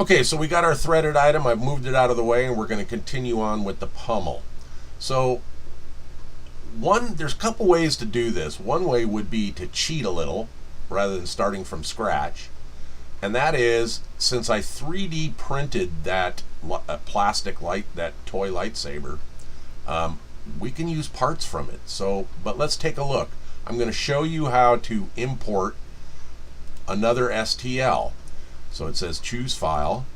Okay, so we got our threaded item. I've moved it out of the way, and we're going to continue on with the pummel. So there's a couple ways to do this. One way would be to cheat a little rather than starting from scratch. And that is, since I 3D printed that plastic that toy lightsaber, we can use parts from it. But let's take a look. I'm going to show you how to import another STL. So it says choose file,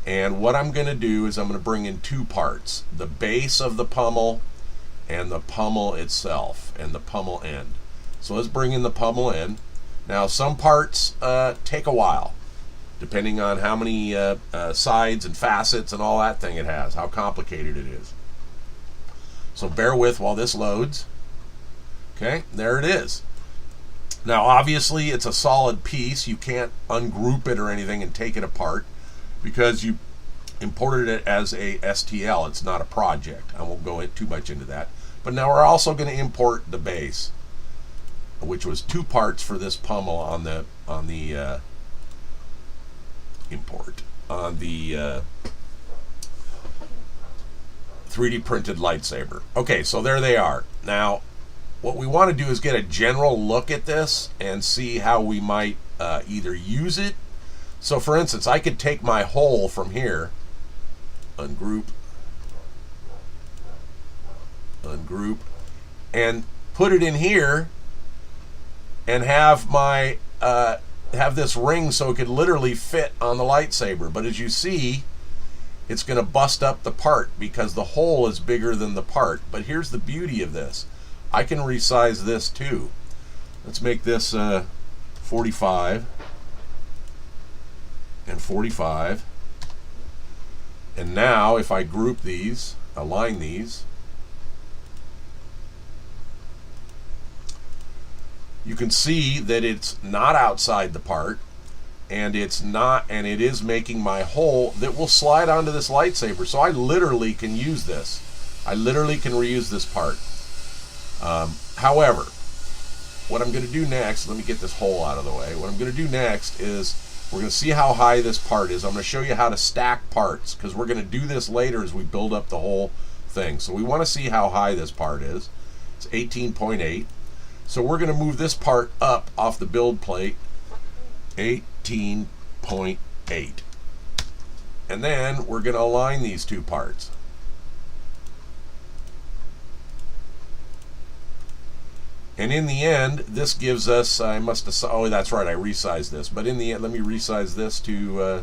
and what I'm going to do is I'm going to bring in two parts: the base of the pummel and the pummel itself and the pummel end. So let's bring in the pummel end. Now some parts take a while, depending on how many sides and facets and all that thing it has, how complicated it is. So bear with while this loads. Okay, there it is. Now obviously it's a solid piece. You can't ungroup it or anything and take it apart because you imported it as a STL. It's not a project. I won't go too much into that. But now we're also going to import the base, which was two parts for this pummel on the 3D printed lightsaber. Okay, so there they are. Now what we want to do is get a general look at this and see how we might either use it. So for instance, I could take my hole from here, ungroup, and put it in here and have my have this ring so it could literally fit on the lightsaber. But as you see, it's going to bust up the part because the hole is bigger than the part. But here's the beauty of this. I can resize this too. Let's make this 45 and 45. And now if I group these, align these, you can see that it's not outside the part, and it is making my hole that will slide onto this lightsaber. So I literally can use this. I literally can reuse this part. However, what I'm going to do next, let me get this hole out of the way. What I'm going to do next is we're going to see how high this part is. I'm going to show you how to stack parts because we're going to do this later as we build up the whole thing. So we want to see how high this part is. It's 18.8. So we're going to move this part up off the build plate, 18.8. And then we're going to align these two parts. And in the end, this gives us, I must have, oh, that's right, I resized this. But in the end, let me resize this to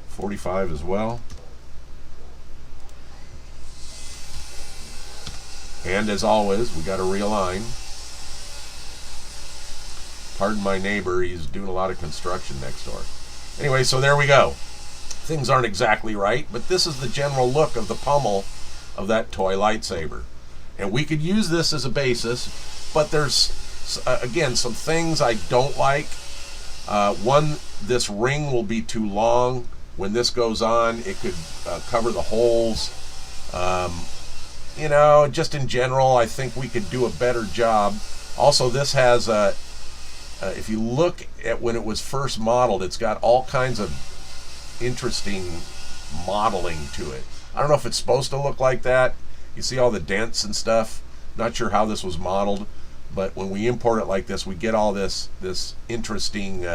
45 as well. And as always, we got to realign. Pardon my neighbor, he's doing a lot of construction next door. Anyway, so there we go. Things aren't exactly right, but this is the general look of the pummel of that toy lightsaber. And we could use this as a basis. But there's, again, some things I don't like. One, this ring will be too long. When this goes on, it could cover the holes. You know, just in general, I think we could do a better job. Also, this has, if you look at when it was first modeled, it's got all kinds of interesting modeling to it. I don't know if it's supposed to look like that. You see all the dents and stuff. Not sure how this was modeled. But when we import it like this, we get all this interesting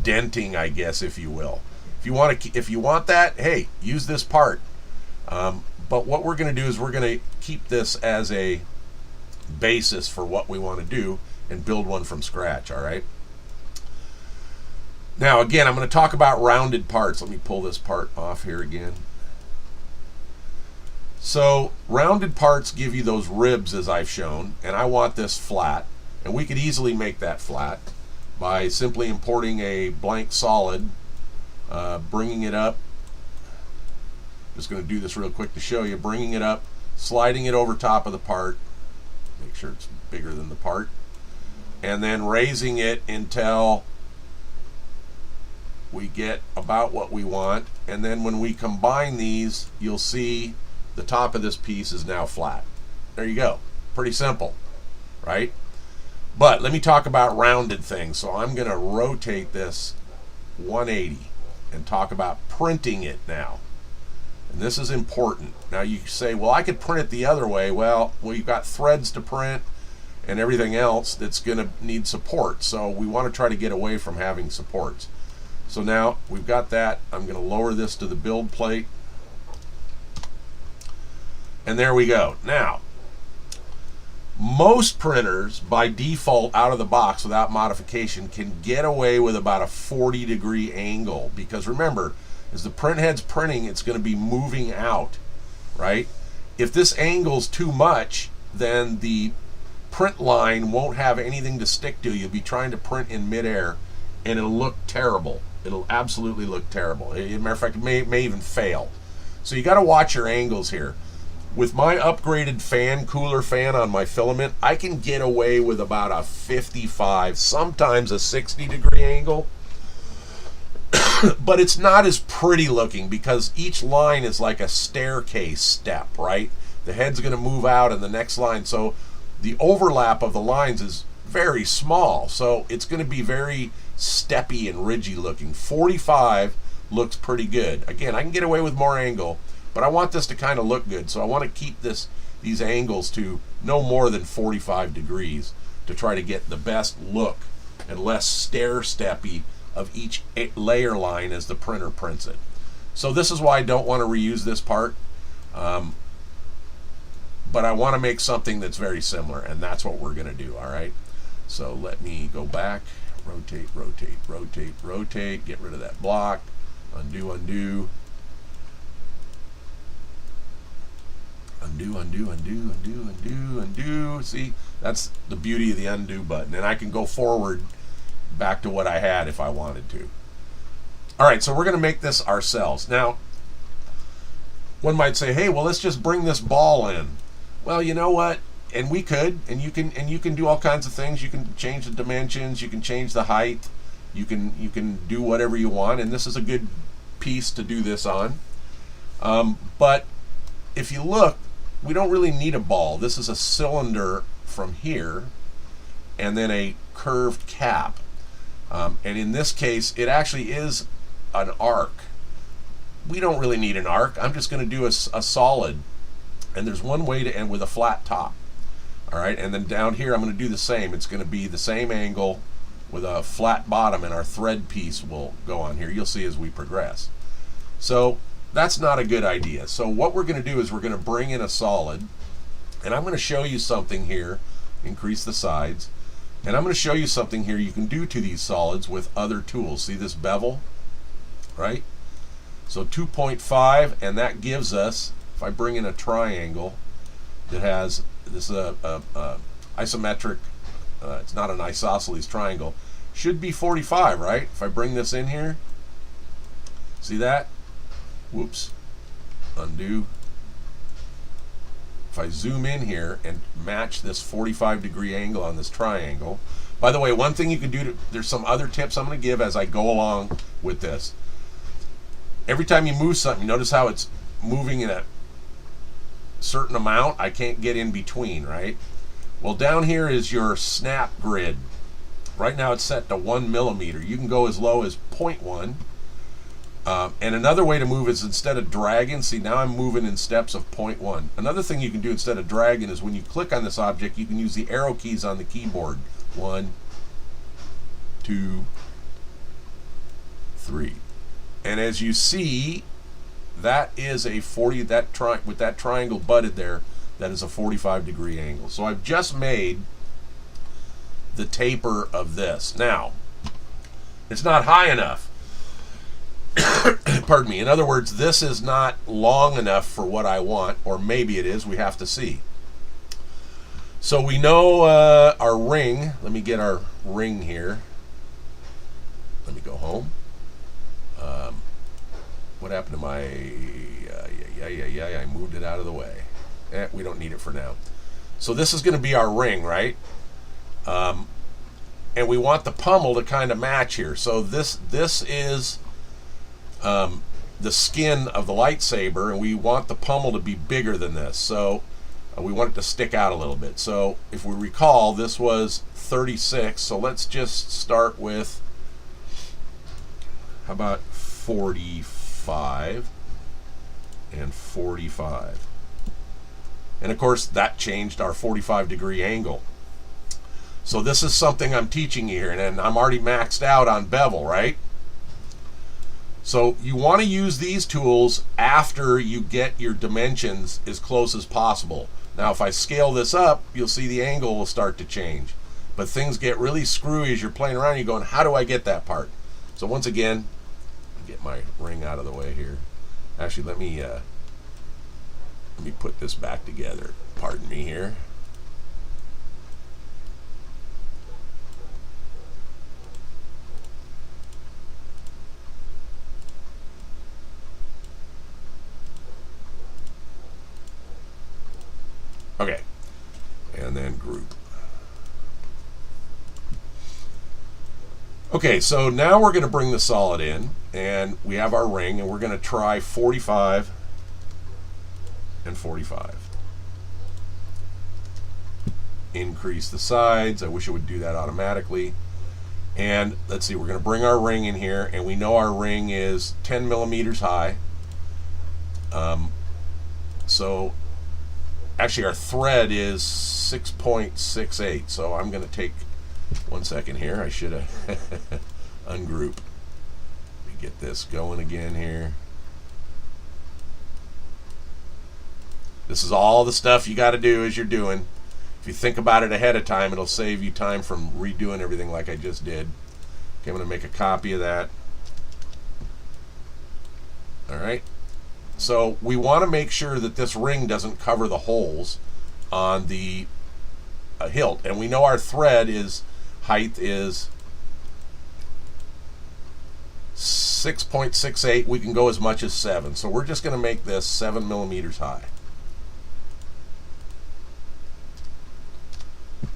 denting, I guess, if you will. If you want that, hey, use this part. But what we're going to do is we're going to keep this as a basis for what we want to do and build one from scratch. All right. Now, again, I'm going to talk about rounded parts. Let me pull this part off here again. So rounded parts give you those ribs as I've shown, and I want this flat, and we could easily make that flat by simply importing a blank solid, bringing it up. Just going to do this real quick to show you. Bringing it up, sliding it over top of the part, make sure it's bigger than the part, and then raising it until we get about what we want. And then when we combine these, you'll see the top of this piece is now flat. There you go. Pretty simple, right? But let me talk about rounded things. So I'm going to rotate this 180. and talk about printing it now. And this is important. Now you say, well, I could print it the other way. Well, you've got threads to print and everything else that's going to need support. So we want to try to get away from having supports. So now we've got that. I'm going to lower this to the build plate. And there we go. Now, most printers by default out of the box without modification can get away with about a 40-degree angle, because remember, as the print head's printing, it's going to be moving out, right? If this angle's too much, then the print line won't have anything to stick to. You'll be trying to print in midair, and it'll look terrible. It'll absolutely look terrible. As a matter of fact, it may even fail. So you got to watch your angles here. With my upgraded fan, cooler fan on my filament, I can get away with about a 55, sometimes a 60-degree angle. But it's not as pretty looking because each line is like a staircase step, right? The head's going to move out in the next line. So the overlap of the lines is very small. So it's going to be very steppy and ridgy looking. 45 looks pretty good. Again, I can get away with more angle, but I want this to kind of look good, so I want to keep these angles to no more than 45 degrees to try to get the best look and less stair-steppy of each layer line as the printer prints it. So this is why I don't want to reuse this part, but I want to make something that's very similar, and that's what we're going to do, all right? So let me go back, rotate, rotate, rotate, rotate, get rid of that block, undo, undo. Undo, undo, undo, undo, undo, undo. See, that's the beauty of the undo button. And I can go forward back to what I had if I wanted to. All right, so we're going to make this ourselves. Now, one might say, hey, well, let's just bring this ball in. Well, you know what? And we could, and you can do all kinds of things. You can change the dimensions, you can change the height, you can do whatever you want, and this is a good piece to do this on. But if you look, we don't really need a ball. This is a cylinder from here and then a curved cap. And in this case, it actually is an arc. We don't really need an arc. I'm just going to do a solid. And there's one way to end with a flat top. All right, and then down here I'm going to do the same. It's going to be the same angle with a flat bottom, and our thread piece will go on here. You'll see as we progress. So that's not a good idea. So what we're going to do is we're going to bring in a solid, and I'm going to show you something here, increase the sides, and I'm going to show you something here you can do to these solids with other tools. See this bevel, right? So 2.5, and that gives us, if I bring in a triangle that has, this is a isometric, it's not an isosceles triangle, should be 45, right? If I bring this in here, see that? Whoops, undo. If I zoom in here and match this 45-degree angle on this triangle. By the way, one thing you can do, there's some other tips I'm going to give as I go along with this. Every time you move something, you notice how it's moving in a certain amount. I can't get in between, right? Well, down here is your snap grid. Right now it's set to 1 millimeter. You can go as low as 0.1. And another way to move is instead of dragging, see now I'm moving in steps of 0.1. Another thing you can do instead of dragging is when you click on this object, you can use the arrow keys on the keyboard. 1, 2, 3. And as you see, that is a 40, with that triangle butted there, that is a 45-degree angle. So I've just made the taper of this. Now, it's not high enough. Pardon me. In other words, this is not long enough for what I want, or maybe it is. We have to see. So we know our ring. Let me get our ring here. Let me go home. What happened to my... I moved it out of the way. We don't need it for now. So this is going to be our ring, right? And we want the pummel to kind of match here. So this is the skin of the lightsaber, and we want the pummel to be bigger than this. So we want it to stick out a little bit. So if we recall, this was 36. So let's just start with, how about 45 and 45. And of course that changed our 45-degree angle. So this is something I'm teaching you here, and I'm already maxed out on bevel, right? So you want to use these tools after you get your dimensions as close as possible. Now if I scale this up, you'll see the angle will start to change. But things get really screwy as you're playing around. You're going, how do I get that part? So once again, get my ring out of the way here. Actually, let me put this back together. Pardon me here. Okay, and then group. Okay, so now we're going to bring the solid in, and we have our ring, and we're going to try 45 and 45. Increase the sides. I wish it would do that automatically. And let's see, we're going to bring our ring in here, and we know our ring is 10 millimeters high. So actually our thread is 6.68, so I'm going to take 1 second here. I should have ungroup. Let me get this going again here. This is all the stuff you got to do as you're doing. If you think about it ahead of time, it'll save you time from redoing everything like I just did. Okay, I'm going to make a copy of that. All right. So we want to make sure that this ring doesn't cover the holes on the hilt, and we know our thread is height is 6.68. We can go as much as 7, so we're just going to make this 7 millimeters high.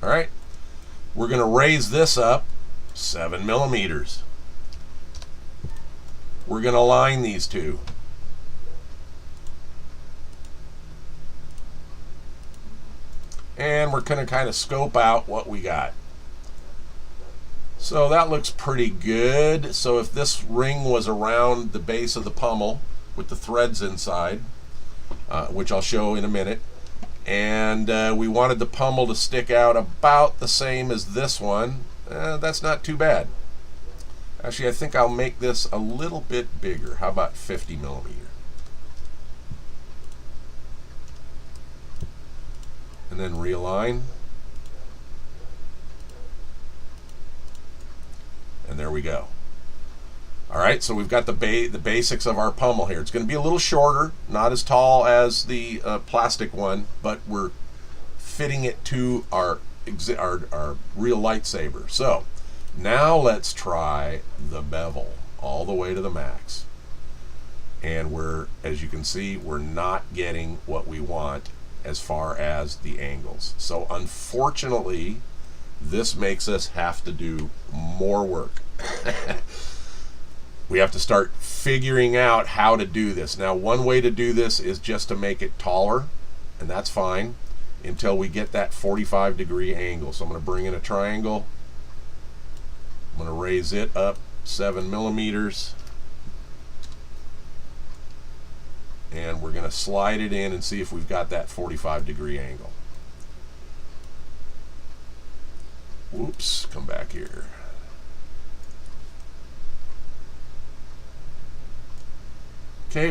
All right, we're going to raise this up 7 millimeters. We're going to line these two. And we're going to kind of scope out what we got. So that looks pretty good. So if this ring was around the base of the pummel with the threads inside, which I'll show in a minute, and we wanted the pummel to stick out about the same as this one, that's not too bad. Actually, I think I'll make this a little bit bigger. How about 50 millimeter? And then realign. And there we go. All right, so we've got the basics of our pummel here. It's going to be a little shorter, not as tall as the plastic one, but we're fitting it to our real lightsaber. So now let's try the bevel all the way to the max. And as you can see, we're not getting what we want as far as the angles. So unfortunately, this makes us have to do more work. We have to start figuring out how to do this. Now, one way to do this is just to make it taller, and that's fine until we get that 45-degree angle. So I'm going to bring in a triangle. I'm going to raise it up 7 millimeters. And we're going to slide it in and see if we've got that 45-degree angle. Whoops, come back here. Okay,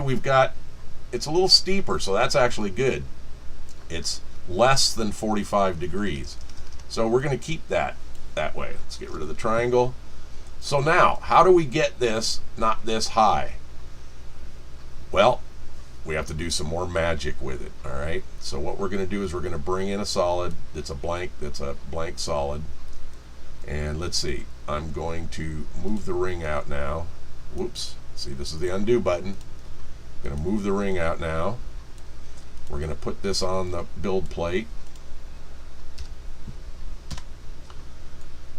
it's a little steeper, so that's actually good. It's less than 45 degrees. So we're going to keep that way. Let's get rid of the triangle. So now, how do we get this not this high? Well, we have to do some more magic with it. All right, so what we're going to do is we're going to bring in a solid that's a blank solid, and let's see, I'm going to move the ring out now. Whoops, see, this is the undo button. I'm going to move the ring out now. We're going to put this on the build plate,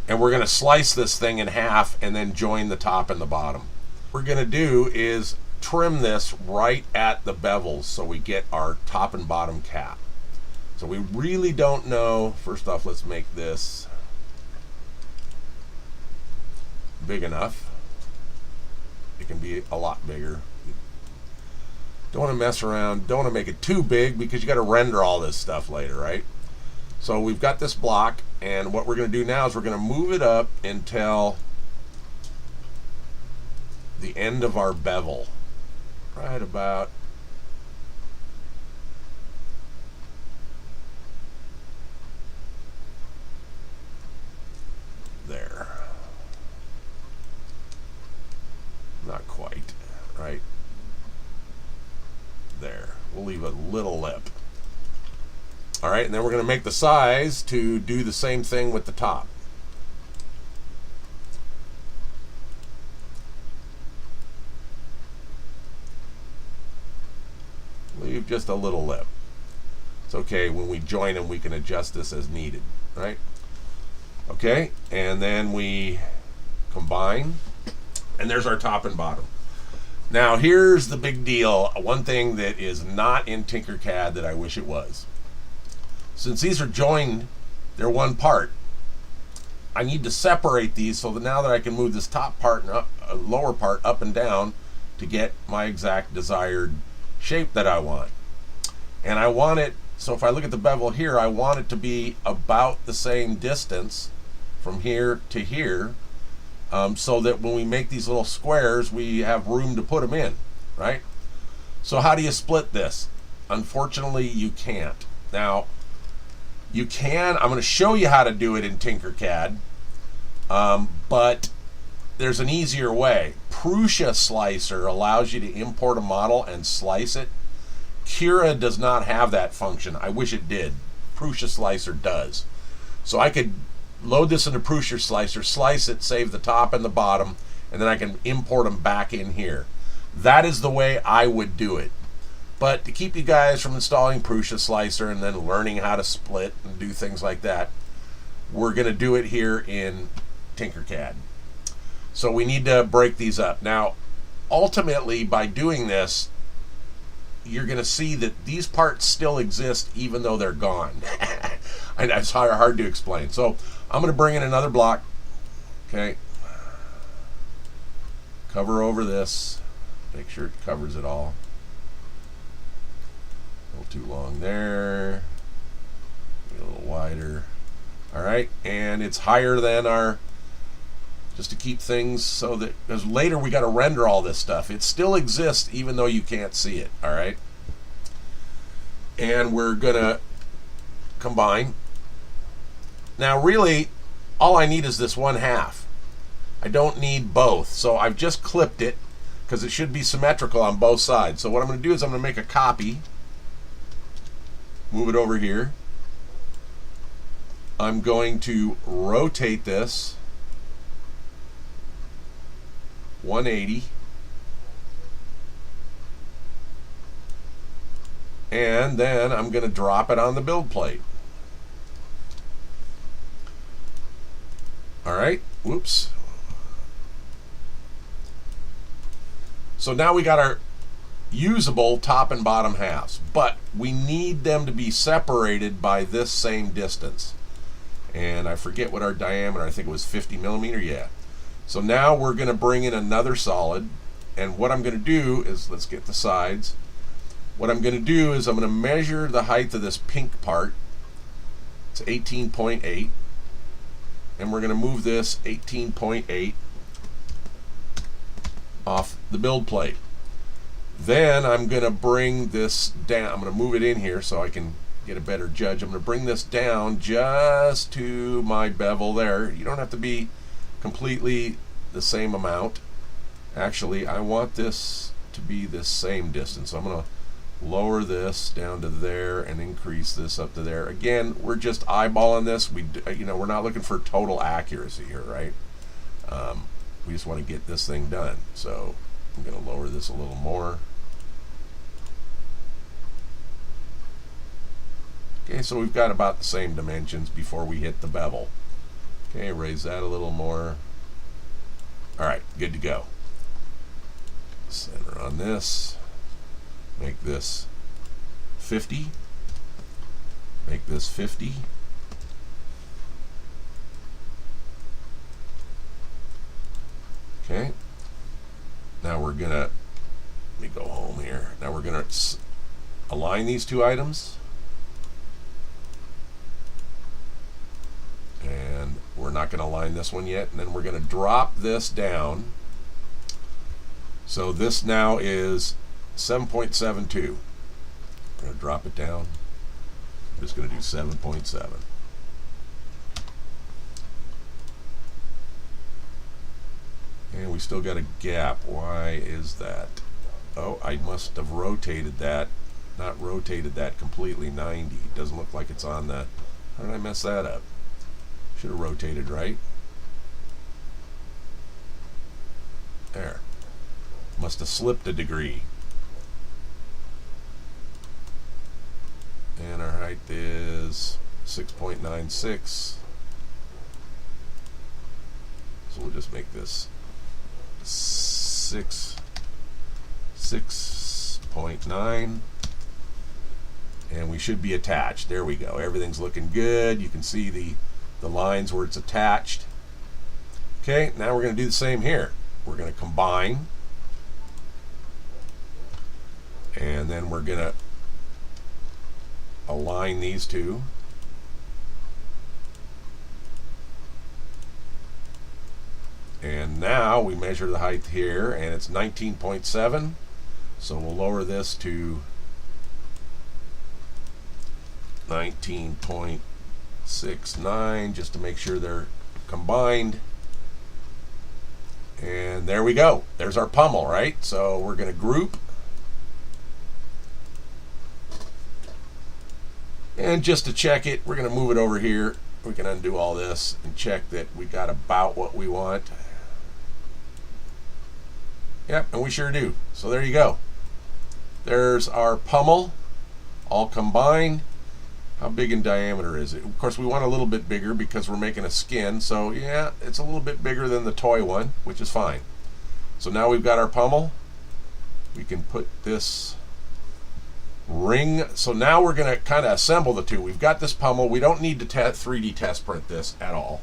and we're going to slice this thing in half and then join the top and the bottom. What we're going to do is trim this right at the bevels so we get our top and bottom cap. So we really don't know. First off, let's make this big enough. It can be a lot bigger. Don't want to mess around. Don't want to make it too big because you got to render all this stuff later, right? So we've got this block, and what we're going to do now is we're going to move it up until the end of our bevel, right about there. Not quite, right there. We'll leave a little lip. All right, and then we're going to make the size to do the same thing with the top. Leave just a little lip. It's okay, when we join them we can adjust this as needed, right? Okay, and then we combine, and there's our top and bottom. Now here's the big deal, one thing that is not in Tinkercad that I wish it was. Since these are joined, they're one part, I need to separate these so that now that I can move this top part and lower part up and down to get my exact desired shape that I want. And I want it, so if I look at the bevel here, I want it to be about the same distance from here to here, so that when we make these little squares, we have room to put them in, right? So how do you split this? Unfortunately, you can't. Now, you can, I'm going to show you how to do it in Tinkercad, but there's an easier way. Prusa Slicer allows you to import a model and slice it. Cura does not have that function. I wish it did. Prusa Slicer does. So I could load this into Prusa Slicer, slice it, save the top and the bottom, and then I can import them back in here. That is the way I would do it. But to keep you guys from installing Prusa Slicer and then learning how to split and do things like that, we're going to do it here in Tinkercad. So we need to break these up. Now, ultimately, by doing this, you're going to see that these parts still exist even though they're gone. And it's hard to explain. So I'm going to bring in another block. Okay. Cover over this. Make sure it covers it all. A little too long there. Make it a little wider. All right. And it's higher than our, just to keep things so that, because later we got to render all this stuff. It still exists even though you can't see it. All right. And we're going to combine. Now really, all I need is this 1/2. I don't need both. So I've just clipped it because it should be symmetrical on both sides. So what I'm going to do is I'm going to make a copy. Move it over here. I'm going to rotate this 180. And then I'm going to drop it on the build plate. All right, whoops. So now we got our usable top and bottom halves, but we need them to be separated by this same distance. And I forget what our diameter, I think it was 50 millimeter, yeah. So now we're going to bring in another solid, and what I'm going to do is, let's get the sides. What I'm going to do is I'm going to measure the height of this pink part. It's 18.8. And we're going to move this 18.8 off the build plate. Then I'm going to bring this down. I'm going to move it in here so I can get a better judge. I'm going to bring this down just to my bevel there. You don't have to be completely the same amount. Actually, I want this to be the same distance. So I'm going to lower this down to there and increase this up to there. Again, we're just eyeballing this. We're not looking for total accuracy here, right? We just want to get this thing done. So I'm going to lower this a little more. Okay, so we've got about the same dimensions before we hit the bevel. Okay, raise that a little more. All right, good to go. Center on this. Make this 50. Make this 50. Okay. Now we're gonna, let me go home here. Now we're gonna align these two items. And we're not gonna align this one yet. And then we're gonna drop this down. So this now is 7.72. We're gonna drop it down. I'm just gonna do 7.7. And we still got a gap. Why is that? Oh, I must have rotated that. Not rotated that completely 90. It doesn't look like it's on the... How did I mess that up? Should have rotated right. There. Must have slipped a degree. And our height is 6.96. So we'll just make this 6.9. And we should be attached. There we go. Everything's looking good. You can see the lines where it's attached. Okay, now we're going to do the same here. We're going to combine. And then we're going to align these two. And now we measure the height here, and it's 19.7. So we'll lower this to 19.69 just to make sure they're combined. And there we go. There's our pummel, right? So we're going to group. And just to check it, we're going to move it over here. We can undo all this and check that we got about what we want. Yep, and we sure do. So there you go. There's our pummel all combined. How big in diameter is it? Of course, we want a little bit bigger because we're making a skin. So yeah, it's a little bit bigger than the toy one, which is fine. So now we've got our pummel. We can put this ring. So now we're going to kind of assemble the two. We've got this pummel. We don't need to 3D test print this at all.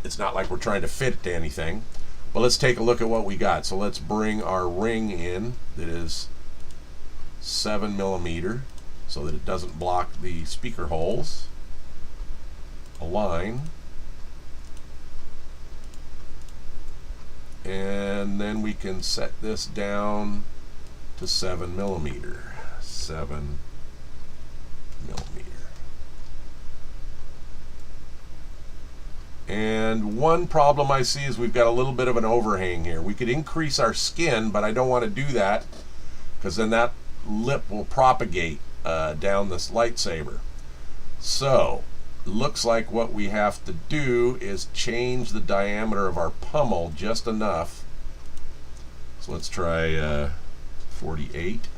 It's not like we're trying to fit it to anything. But let's take a look at what we got. So let's bring our ring in that is 7mm so that it doesn't block the speaker holes. Align. And then we can set this down to 7mm. 7mm. And one problem I see is we've got a little bit of an overhang here. We could increase our skin, but I don't want to do that because then that lip will propagate down this lightsaber. So looks like what we have to do is change the diameter of our pummel just enough. So let's try 48.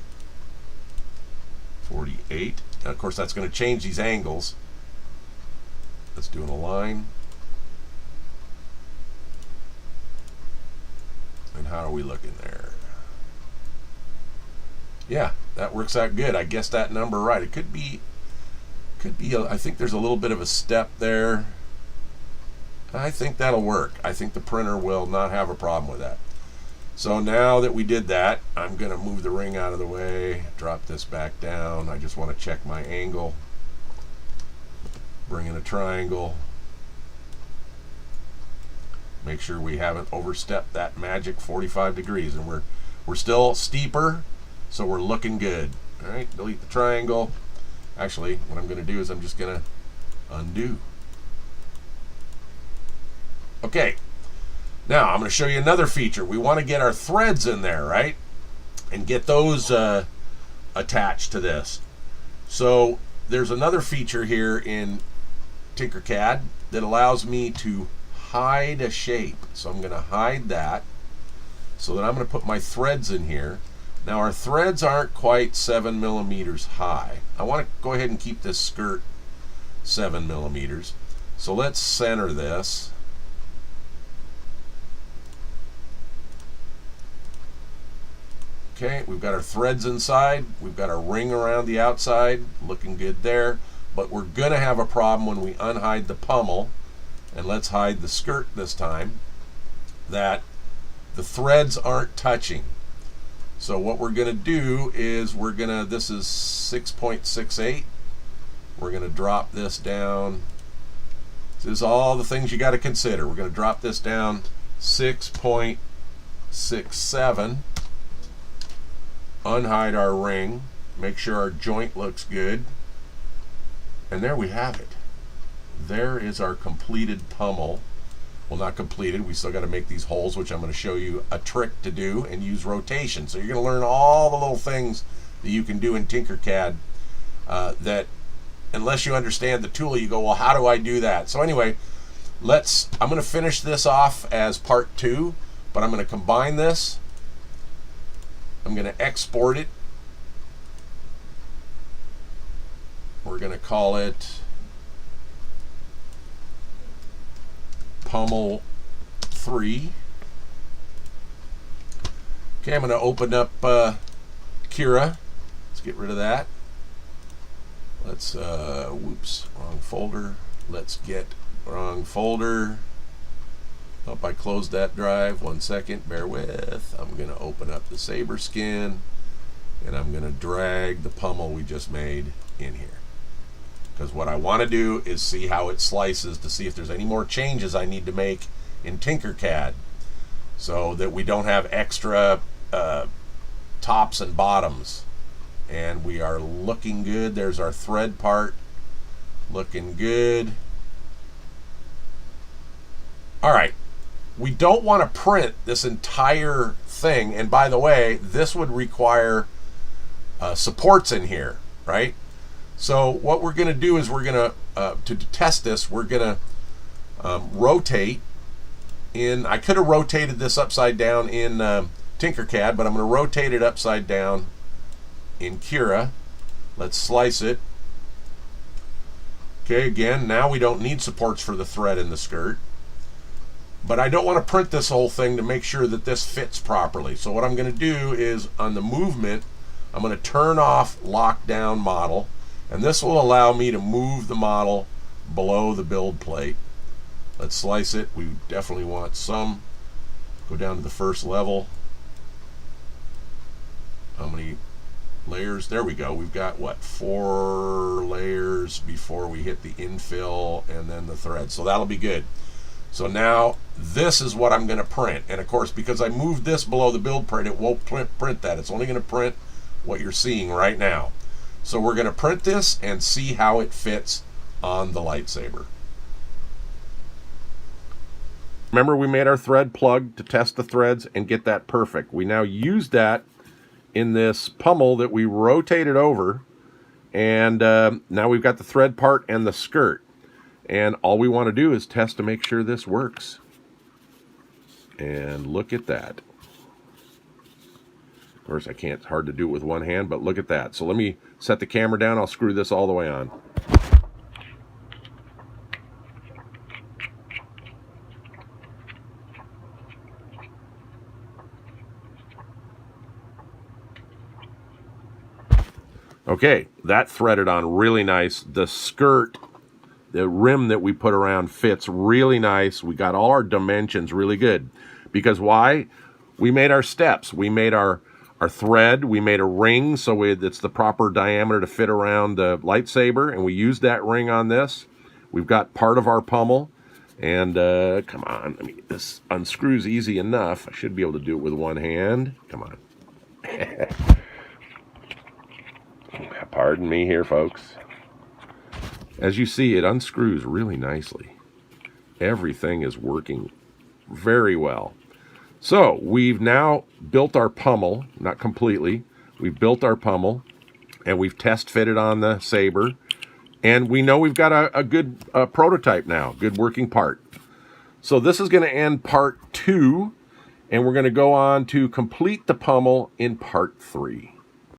48. Now, of course, that's going to change these angles. Let's do an align. And how are we looking there? Yeah, that works out good. I guessed that number right. It could be I think there's a little bit of a step there. I think that'll work. I think the printer will not have a problem with that. So now that we did that, I'm going to move the ring out of the way, drop this back down. I just want to check my angle. Bring in a triangle. Make sure we haven't overstepped that magic 45 degrees. And we're still steeper, so we're looking good. All right, delete the triangle. Actually, what I'm going to do is I'm just going to undo. Okay. Now, I'm going to show you another feature. We want to get our threads in there, right? And get those attached to this. So, there's another feature here in Tinkercad that allows me to hide a shape. So, I'm going to hide that so that I'm going to put my threads in here. Now, our threads aren't quite 7mm high. I want to go ahead and keep this skirt 7mm. So, let's center this. Okay, we've got our threads inside, we've got our ring around the outside, looking good there, but we're going to have a problem when we unhide the pummel, and let's hide the skirt this time, that the threads aren't touching. So what we're going to do is this is 6.68. We're going to drop this down. This is all the things you got to consider. We're going to drop this down 6.67. Unhide our ring. Make sure our joint looks good. And there we have it. There is our completed pummel. Well, not completed. We still got to make these holes, which I'm going to show you a trick to do and use rotation. So you're going to learn all the little things that you can do in Tinkercad that unless you understand the tool, you go, well, how do I do that? So anyway, I'm going to finish this off as part 2, but I'm going to combine this. I'm going to export it. We're going to call it Pummel 3. Okay, I'm going to open up Cura. Let's get rid of that. Let's, whoops, wrong folder. Let's get wrong folder. Hope I closed that drive. 1 second, bear with. I'm going to open up the Saber skin, and I'm going to drag the pummel we just made in here. Because what I want to do is see how it slices to see if there's any more changes I need to make in Tinkercad so that we don't have extra tops and bottoms. And we are looking good. There's our thread part. Looking good. All right. We don't want to print this entire thing. And by the way, this would require supports in here, right? So what we're going to do is we're going to test this, we're going to rotate in, I could have rotated this upside down in Tinkercad, but I'm going to rotate it upside down in Cura. Let's slice it. Okay, again, now we don't need supports for the thread in the skirt. But I don't want to print this whole thing to make sure that this fits properly. So what I'm going to do is on the movement, I'm going to turn off lockdown model. And this will allow me to move the model below the build plate. Let's slice it. We definitely want some. Go down to the first level. How many layers? There we go. We've got, what, 4 layers before we hit the infill and then the thread. So that'll be good. So now this is what I'm going to print. And of course, because I moved this below the build plate, it won't print that. It's only going to print what you're seeing right now. So we're going to print this and see how it fits on the lightsaber. Remember, we made our thread plug to test the threads and get that perfect. We now use that in this pummel that we rotated over, and now we've got the thread part and the skirt. And all we want to do is test to make sure this works. And look at that. Of course, I can't, it's hard to do it with one hand, but look at that. So let me set the camera down. I'll screw this all the way on. Okay, that threaded on really nice. The skirt, the rim that we put around fits really nice. We got all our dimensions really good. Because why? We made our steps. We made our thread, we made a ring so it's the proper diameter to fit around the lightsaber, and we used that ring on this. We've got part of our pummel, and come on, I mean, this unscrews easy enough. I should be able to do it with one hand. Come on. Pardon me here, folks. As you see, it unscrews really nicely. Everything is working very well. So we've now built our pummel, not completely. We've built our pummel, and we've test fitted on the Saber, and we know we've got a good prototype now, good working part. So this is going to end part 2, and we're going to go on to complete the pummel in part 3.